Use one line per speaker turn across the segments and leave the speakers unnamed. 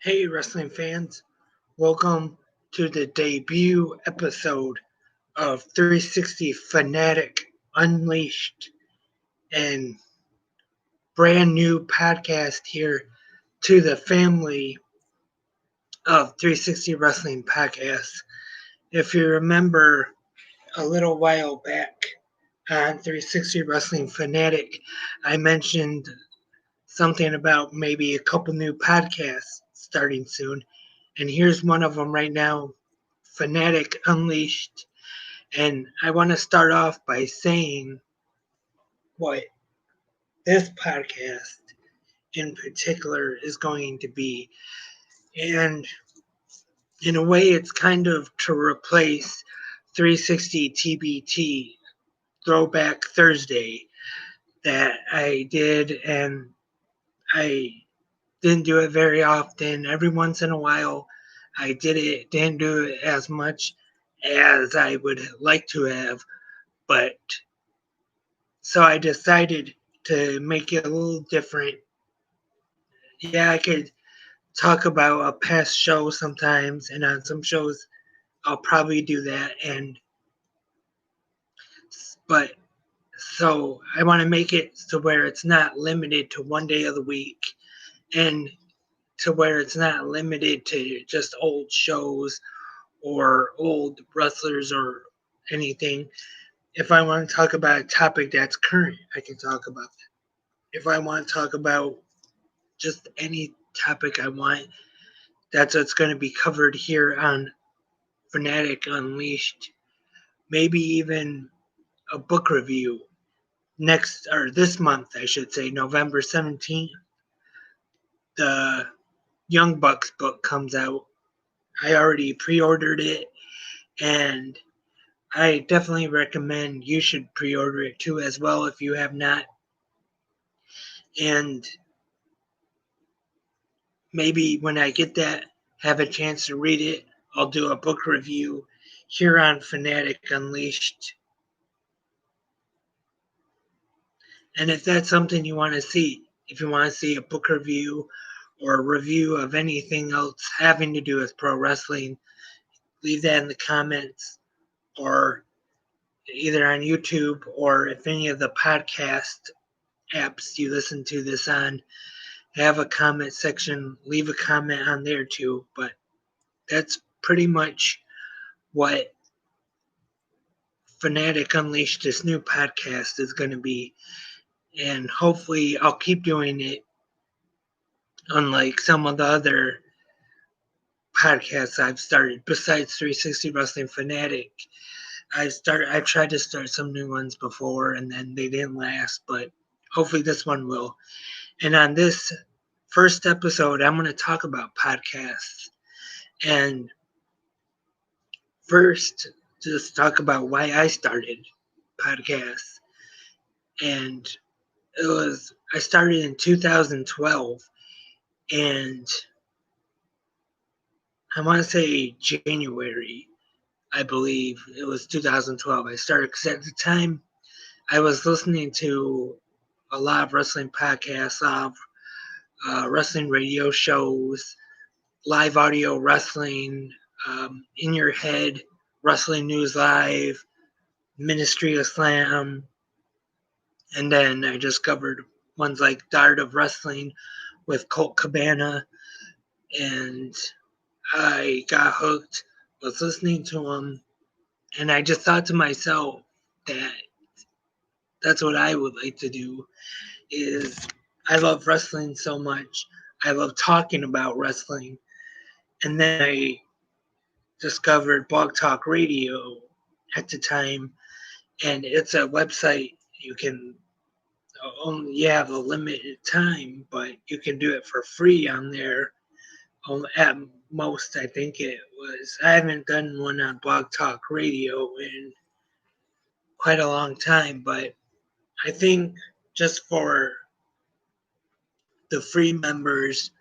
Hey, wrestling fans. Welcome to the debut episode of 360 Fanatic Unleashed, and brand new podcast here to the family of 360 Wrestling Podcasts. If you remember a little while back on 360 Wrestling Fanatic, I mentioned something about maybe a couple new podcasts starting soon. And here's one of them right now, Fanatic Unleashed. And I want to start off by saying what this podcast in particular is going to be. And in a way, it's kind of to replace 360 TBT Throwback Thursday that I did. And I didn't do it very often. Every once in a while, I did it. Didn't do it as much as I would like to have, but so I decided to make it a little different. Yeah, I could talk about a past show sometimes, and on some shows, I'll probably do that. But so I want to make it to where it's not limited to one day of the week, and to where it's not limited to just old shows or old wrestlers or anything. If I want to talk about a topic that's current, I can talk about that. If I want to talk about just any topic I want, that's what's going to be covered here on Fanatic Unleashed. Maybe even a book review next, or this month, I should say, November 17th. The Young Bucks book comes out. I already pre-ordered it, and I definitely recommend you should pre-order it too as well if you have not. And maybe when I get that, have a chance to read it, I'll do a book review here on Fanatic Unleashed. And if that's something you want to see, if you want to see a book review or a review of anything else having to do with pro wrestling, leave that in the comments, or either on YouTube, or if any of the podcast apps you listen to this on have a comment section, leave a comment on there too. But that's pretty much what Fanatic Unleashed, this new podcast, is going to be. And hopefully I'll keep doing it, unlike some of the other podcasts I've started besides 360 Wrestling Fanatic. I've tried to start some new ones before, and then they didn't last, but hopefully this one will. And on this first episode, I'm going to talk about podcasts. And first, just talk about why I started podcasts. And I started in 2012, and I want to say January, I believe it was 2012. I started because at the time I was listening to a lot of wrestling podcasts, wrestling radio shows, live audio wrestling, In Your Head, Wrestling News Live, Ministry of Slam, and then I discovered ones like Dart of Wrestling with Colt Cabana, and I got hooked, was listening to them, and I just thought to myself that that's what I would like to do. Is I love wrestling so much. I love talking about wrestling. And then I discovered Blog Talk Radio at the time, and it's a website you can only have a limited time, but you can do it for free on there. At most, I think it was. I haven't done one on Blog Talk Radio in quite a long time, but I think just for the free members,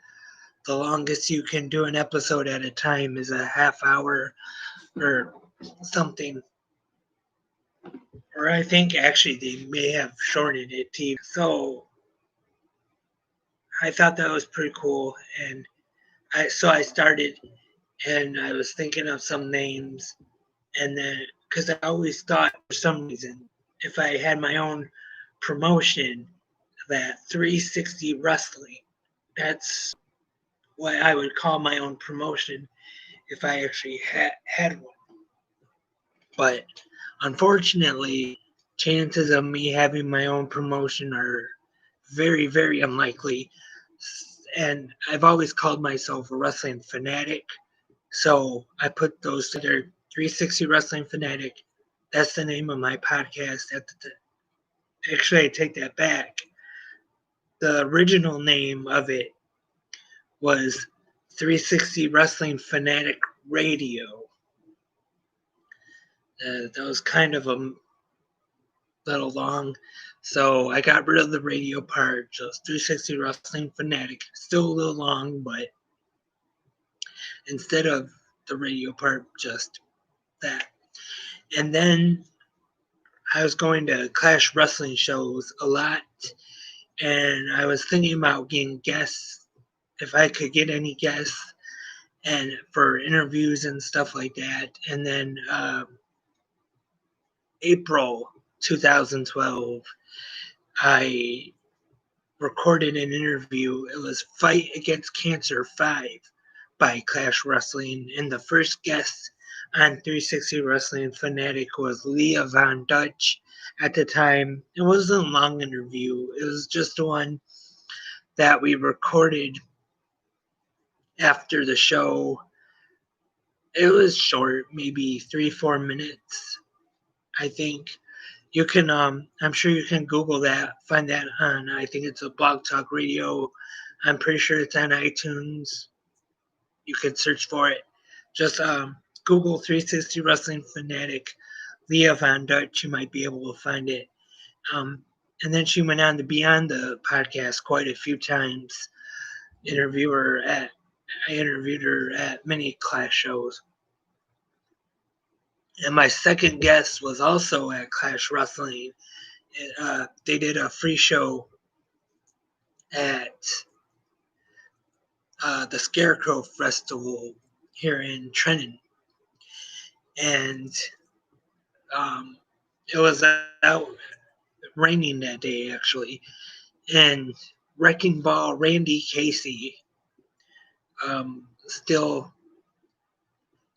the longest you can do an episode at a time is a half hour or something. Or I think actually they may have shortened it too. So I thought that was pretty cool, and I started, and I was thinking of some names, and then because I always thought for some reason if I had my own promotion, that 360 wrestling, that's what I would call my own promotion if I actually had one. But unfortunately, chances of me having my own promotion are very, very unlikely. And I've always called myself a wrestling fanatic. So I put those together, 360 Wrestling Fanatic. That's the name of my podcast. Actually, I take that back. The original name of it was 360 Wrestling Fanatic Radio. That was kind of a little long, so I got rid of the radio part. Just 360 Wrestling Fanatic. Still a little long, but instead of the radio part, just that. And then I was going to Clash wrestling shows a lot, and I was thinking about getting guests if I could get any guests and for interviews and stuff like that. And then April 2012, I recorded an interview. It was Fight Against Cancer 5 by Clash Wrestling, and the first guest on 360 Wrestling Fanatic was Leah Von Dutch. At the time, it wasn't a long interview. It was just one that we recorded after the show. It was short, maybe 3-4 minutes, I think. You can, I'm sure you can Google that, find that on, I think it's a Blog Talk Radio. I'm pretty sure it's on iTunes. You can search for it. Just Google 360 Wrestling Fanatic, Leah Von Dutch. You might be able to find it. And then she went on to be on the podcast quite a few times. I interviewed her at many Clash shows. And my second guest was also at Clash Wrestling. They did a free show at the Scarecrow Festival here in Trenton. And it was out raining that day, actually. And Wrecking Ball Randy Casey still.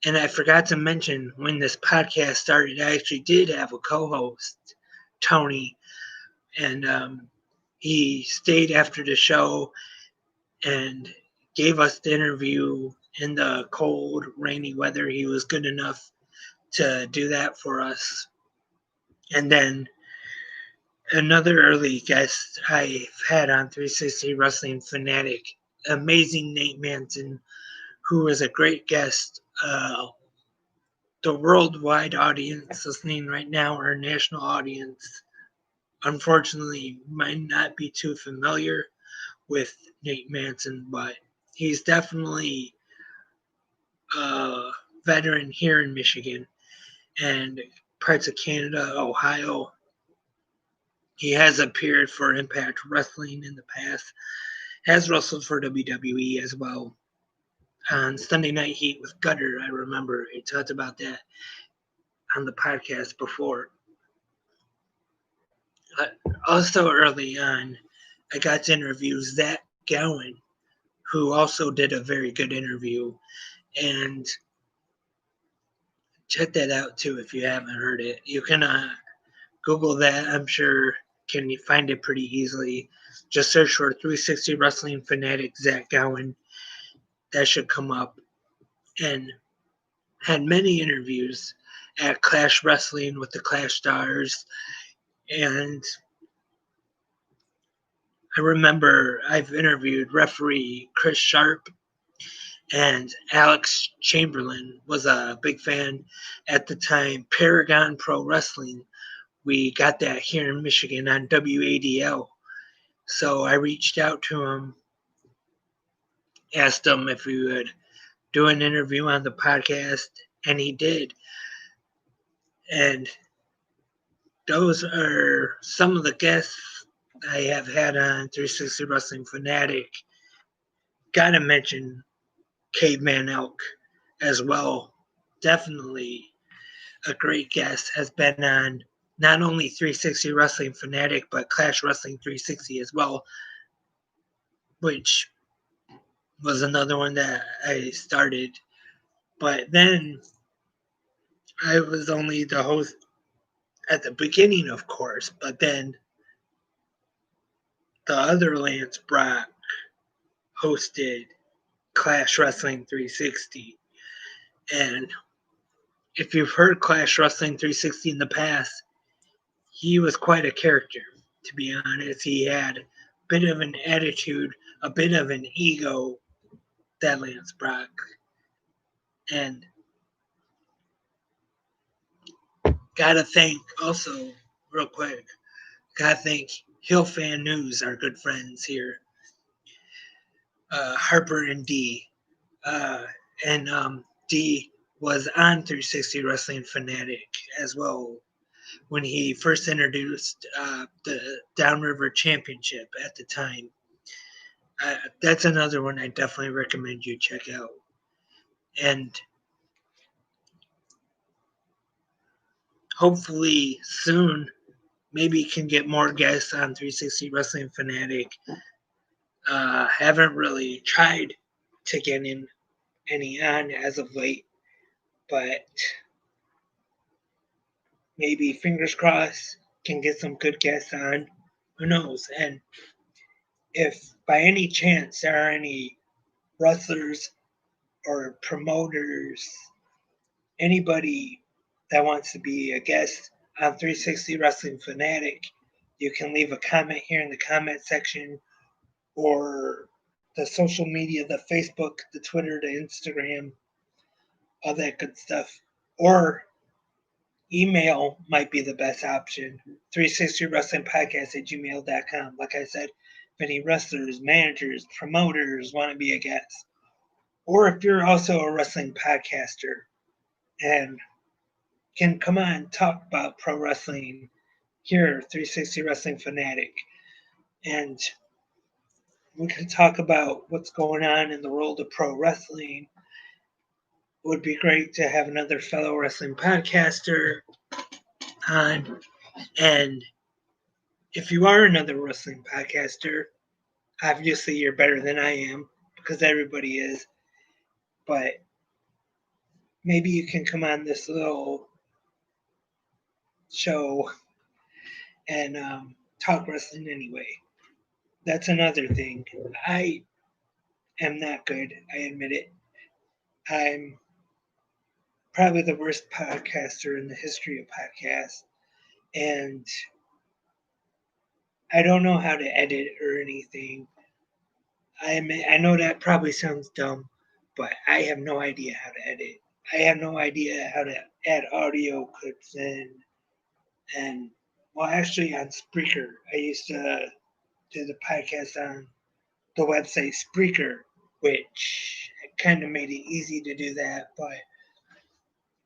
And I forgot to mention when this podcast started, I actually did have a co host, Tony. And he stayed after the show and gave us the interview in the cold, rainy weather. He was good enough to do that for us. And then another early guest I've had on 360 Wrestling Fanatic, amazing Nate Manson, who was a great guest. The worldwide audience listening right now, our national audience, unfortunately might not be too familiar with Nate Manson, but he's definitely a veteran here in Michigan and parts of Canada, Ohio. He has appeared for Impact Wrestling in the past, has wrestled for WWE as well. On Sunday Night Heat with Gutter, I remember he talked about that on the podcast before. Also early on, I got to interview Zach Gowen, who also did a very good interview. And check that out too if you haven't heard it. You can Google that. I'm sure can you find it pretty easily. Just search for 360 Wrestling Fanatic Zach Gowen. That should come up. And had many interviews at Clash Wrestling with the Clash Stars. And I remember I've interviewed referee Chris Sharp, and Alex Chamberlain was a big fan at the time. Paragon Pro Wrestling, we got that here in Michigan on WADL. So I reached out to him, asked him if we would do an interview on the podcast, and he did. And those are some of the guests I have had on 360 Wrestling Fanatic. Gotta mention Caveman Elk as well. Definitely a great guest. Has been on not only 360 Wrestling Fanatic, but Clash Wrestling 360 as well, which was another one that I started. But then I was only the host at the beginning, of course, but then the other Lance Brock hosted Clash Wrestling 360. And if you've heard Clash Wrestling 360 in the past, he was quite a character, to be honest. He had a bit of an attitude, a bit of an ego, that Lance Brock. And gotta thank also, real quick, gotta thank Hill Fan News, our good friends here, Harper and D. And D was on 360 Wrestling Fanatic as well when he first introduced the Downriver Championship at the time. That's another one I definitely recommend you check out. And hopefully soon, maybe can get more guests on 360 Wrestling Fanatic. Haven't really tried to get in any on as of late, but maybe fingers crossed can get some good guests on. Who knows? And if by any chance there are any wrestlers or promoters, anybody that wants to be a guest on 360 Wrestling Fanatic, you can leave a comment here in the comment section or the social media, the Facebook, the Twitter, the Instagram, all that good stuff. Or email might be the best option. 360 Wrestling Podcast at gmail.com. Like I said, if any wrestlers, managers, promoters want to be a guest, or if you're also a wrestling podcaster and can come on talk about pro wrestling here, 360 Wrestling Fanatic, and we can talk about what's going on in the world of pro wrestling. It would be great to have another fellow wrestling podcaster on. And if you are another wrestling podcaster, obviously you're better than I am because everybody is. But maybe you can come on this little show and talk wrestling anyway. That's another thing. I am not good. I admit it. I'm probably the worst podcaster in the history of podcasts. And I don't know how to edit or anything. I know that probably sounds dumb, but I have no idea how to edit. I have no idea how to add audio clips in. And, well, actually, on Spreaker, I used to do the podcast on the website Spreaker, which kind of made it easy to do that. But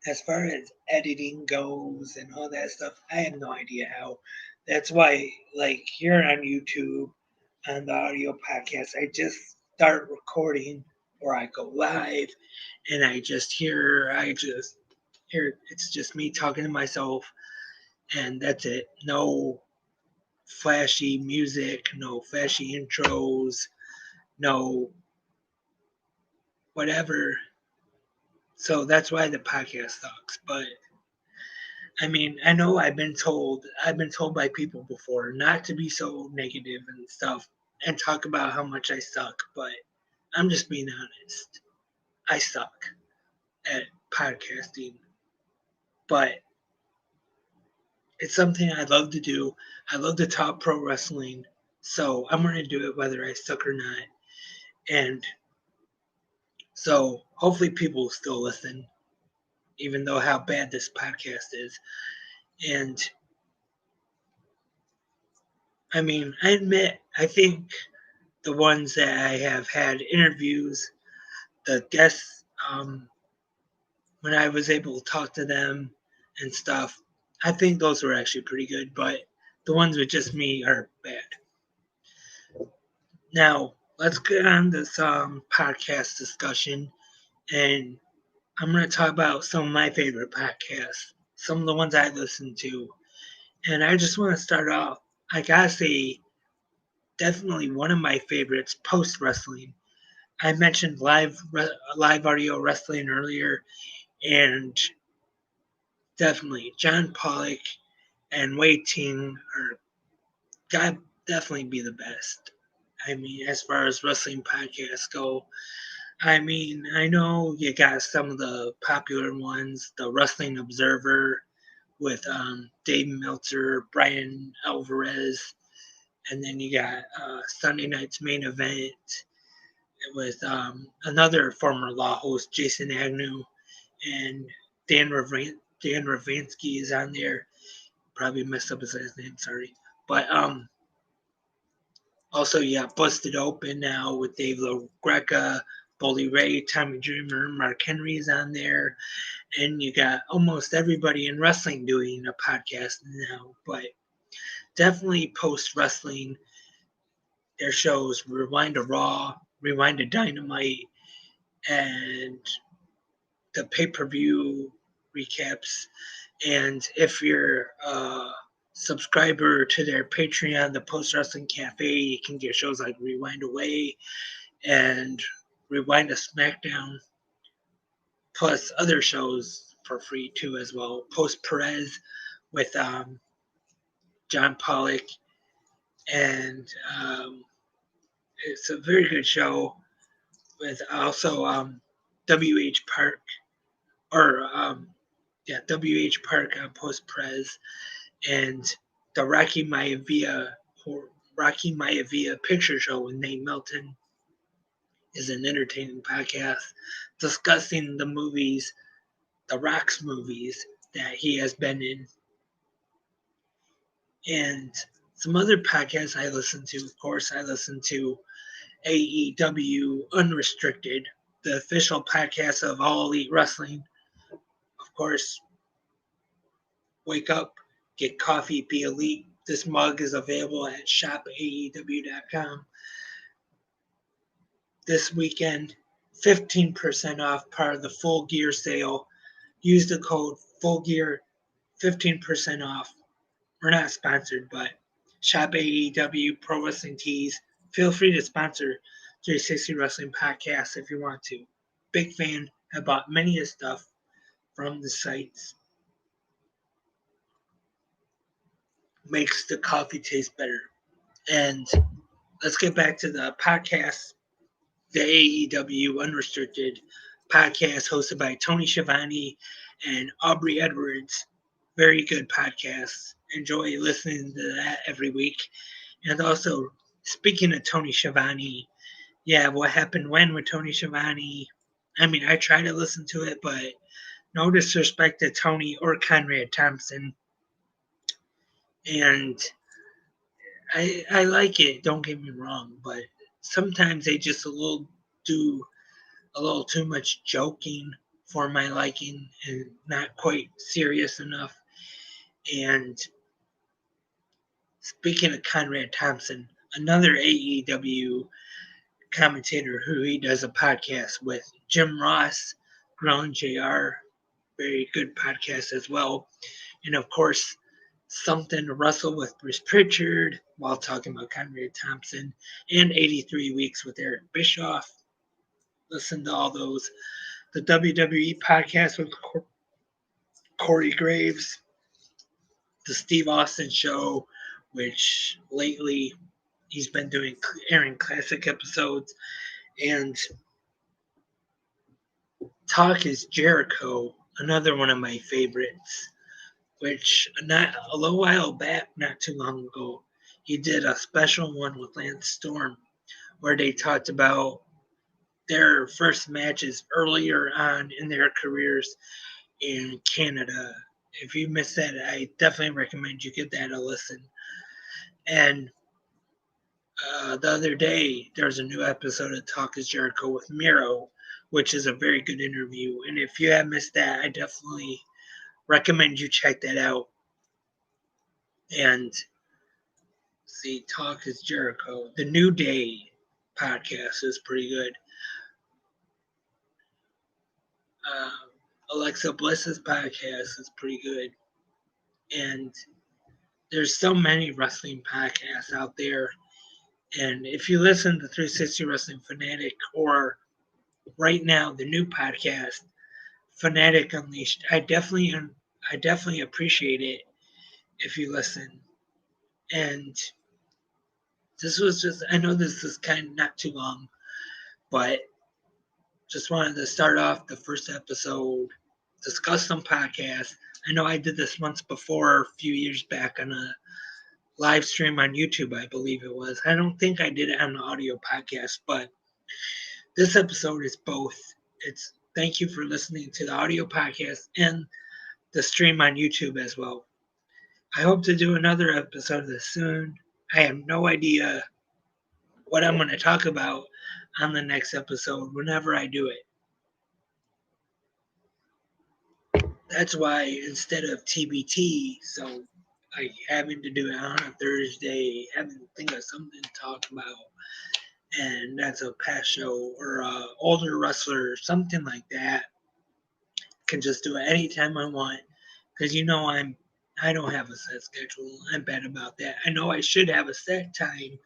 as far as editing goes and all that stuff, I have no idea how. That's why, like here on YouTube, on the audio podcast, I just start recording or I go live and I just hear it's just me talking to myself and that's it. No flashy music, no flashy intros, no whatever. So that's why the podcast sucks. But I mean, I know I've been told by people before not to be so negative and stuff and talk about how much I suck, but I'm just being honest. I suck at podcasting, but it's something I love to do. I love to talk pro wrestling, so I'm going to do it whether I suck or not. And so hopefully people will still listen, even though how bad this podcast is. And I mean, I admit, I think the ones that I have had interviews, the guests, when I was able to talk to them and stuff, I think those were actually pretty good, but the ones with just me are bad. Now, let's get on this podcast discussion. and I'm going to talk about some of my favorite podcasts, some of the ones I listen to. And I just want to start off, I gotta say, definitely one of my favorites, post wrestling. I mentioned live audio wrestling earlier, and definitely John Pollock and Wei Ting are gotta definitely be the best. I mean, as far as wrestling podcasts go, I mean, I know you got some of the popular ones, the Wrestling Observer with Dave Meltzer, Brian Alvarez, and then you got Sunday night's main event with another former Law host, Jason Agnew, and Dan Ravansky is on there. Probably messed up his last name, sorry. But also, yeah, Busted Open now with Dave LaGreca, Bully Ray, Tommy Dreamer, Mark Henry is on there. And you got almost everybody in wrestling doing a podcast now. But definitely post wrestling, their shows Rewind to Raw, Rewind to Dynamite, and the pay per view recaps. And if you're a subscriber to their Patreon, the Post Wrestling Cafe, you can get shows like Rewind Away and Rewind to SmackDown, plus other shows for free too as well. Post Perez with John Pollock, and it's a very good show with also WH Park or WH Park on Post Prez, and the Rocky Maivia picture show with Nate Melton is an entertaining podcast discussing the movies, the Rock's movies that he has been in, and some other podcasts I listen to. Of course, I listen to AEW Unrestricted, the official podcast of All Elite Wrestling. Of course, wake up, get coffee, be elite. This mug is available at shopaew.com. This weekend, 15% off part of the Full Gear sale. Use the code FULLGEAR, 15% off. We're not sponsored, but Shop AEW, Pro Wrestling Tees. Feel free to sponsor 360 Wrestling Podcast if you want to. Big fan. I bought many of stuff from the sites. Makes the coffee taste better. And let's get back to the podcast, the AEW Unrestricted podcast hosted by Tony Schiavone and Aubrey Edwards. Very good podcast. Enjoy listening to that every week. And also, speaking of Tony Schiavone, yeah, what happened when with Tony Schiavone? I mean, I try to listen to it, but no disrespect to Tony or Conrad Thompson. And I like it, don't get me wrong, but sometimes they just do a little too much joking for my liking and not quite serious enough. And speaking of Conrad Thompson, another AEW commentator who he does a podcast with, Jim Ross, Grown JR, very good podcast as well. And of course, Something to Wrestle with Bruce Pritchard while talking about Conrad Thompson, and 83 Weeks with Eric Bischoff. Listen to all those. The WWE podcast with Corey Graves, the Steve Austin show, which lately he's been airing classic episodes, and Talk is Jericho, another one of my favorites, which not a little while back, not too long ago, he did a special one with Lance Storm where they talked about their first matches earlier on in their careers in Canada. If you missed that, I definitely recommend you give that a listen. And the other day, there was a new episode of Talk is Jericho with Miro, which is a very good interview. And if you have missed that, I definitely recommend you check that out. And see, Talk is Jericho. The New Day podcast is pretty good. Alexa Bliss's podcast is pretty good. And there's so many wrestling podcasts out there. And if you listen to 360 Wrestling Fanatic or right now the new podcast, Fanatic Unleashed, I definitely appreciate it if you listen. And this was just, I know this is kind of not too long, but just wanted to start off the first episode, discuss some podcasts. I know I did this once before, a few years back on a live stream on YouTube, I believe it was. I don't think I did it on the audio podcast, but this episode is both. It's thank you for listening to the audio podcast and the stream on YouTube as well. I hope to do another episode of this soon. I have no idea what I'm going to talk about on the next episode whenever I do it. That's why instead of TBT, so like having to do it on a Thursday, having to think of something to talk about, and that's a past show or a older wrestler, something like that, can just do it anytime I want. Because I don't have a set schedule. I'm bad about that. I know I should have a set time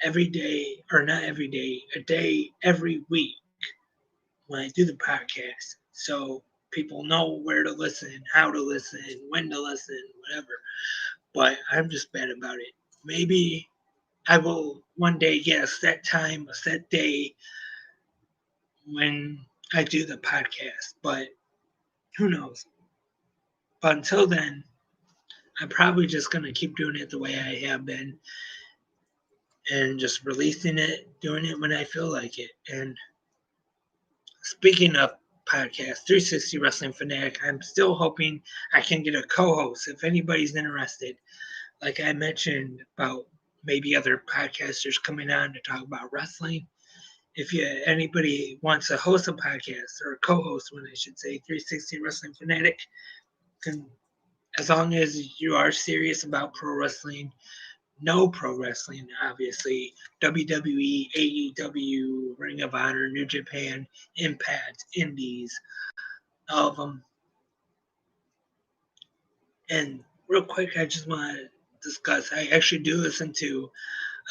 every day, or not every day, a day every week when I do the podcast. So people know where to listen, how to listen, when to listen, whatever. But I'm just bad about it. Maybe I will one day get a set time, a set day when I do the podcast. But who knows? But until then, I'm probably just going to keep doing it the way I have been and just releasing it, doing it when I feel like it. And speaking of podcast, 360 Wrestling Fanatic, I'm still hoping I can get a co-host if anybody's interested. Like I mentioned about maybe other podcasters coming on to talk about wrestling. If anybody wants to host a podcast or a co-host, when I should say, 360 Wrestling Fanatic, can, as long as you are serious about pro wrestling, no pro wrestling, obviously, WWE, AEW, Ring of Honor, New Japan, Impact, Indies, all of them. And real quick, I just want to discuss, I actually do listen to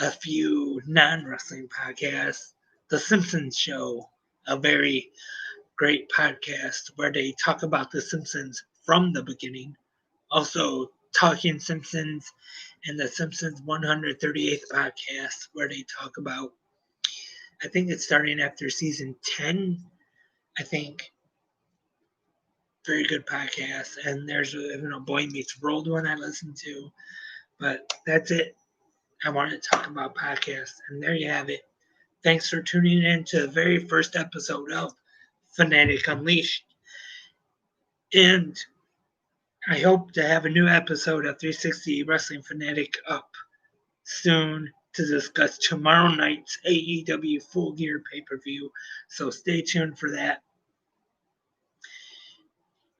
a few non-wrestling podcasts. The Simpsons Show, a very great podcast where they talk about The Simpsons from the beginning. Also, Talking Simpsons and The Simpsons 138th podcast, where they talk about, I think it's starting after season 10, I think. Very good podcast. And there's a Boy Meets World one I listen to. But that's it. I wanted to talk about podcasts. And there you have it. Thanks for tuning in to the very first episode of Fanatic Unleashed. And I hope to have a new episode of 360 Wrestling Fanatic up soon to discuss tomorrow night's AEW Full Gear pay-per-view. So stay tuned for that.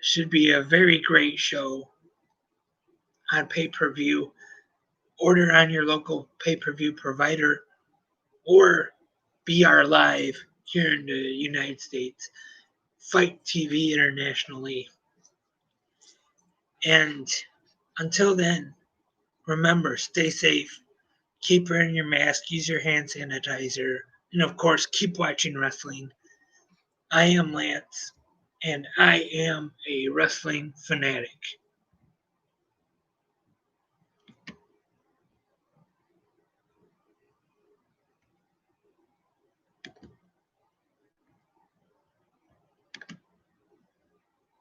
Should be a very great show on pay-per-view. Order on your local pay-per-view provider or BR Live here in the United States. Fight TV internationally. And until then, remember, stay safe, keep wearing your mask, use your hand sanitizer, and of course, keep watching wrestling. I am Lance, and I am a wrestling fanatic.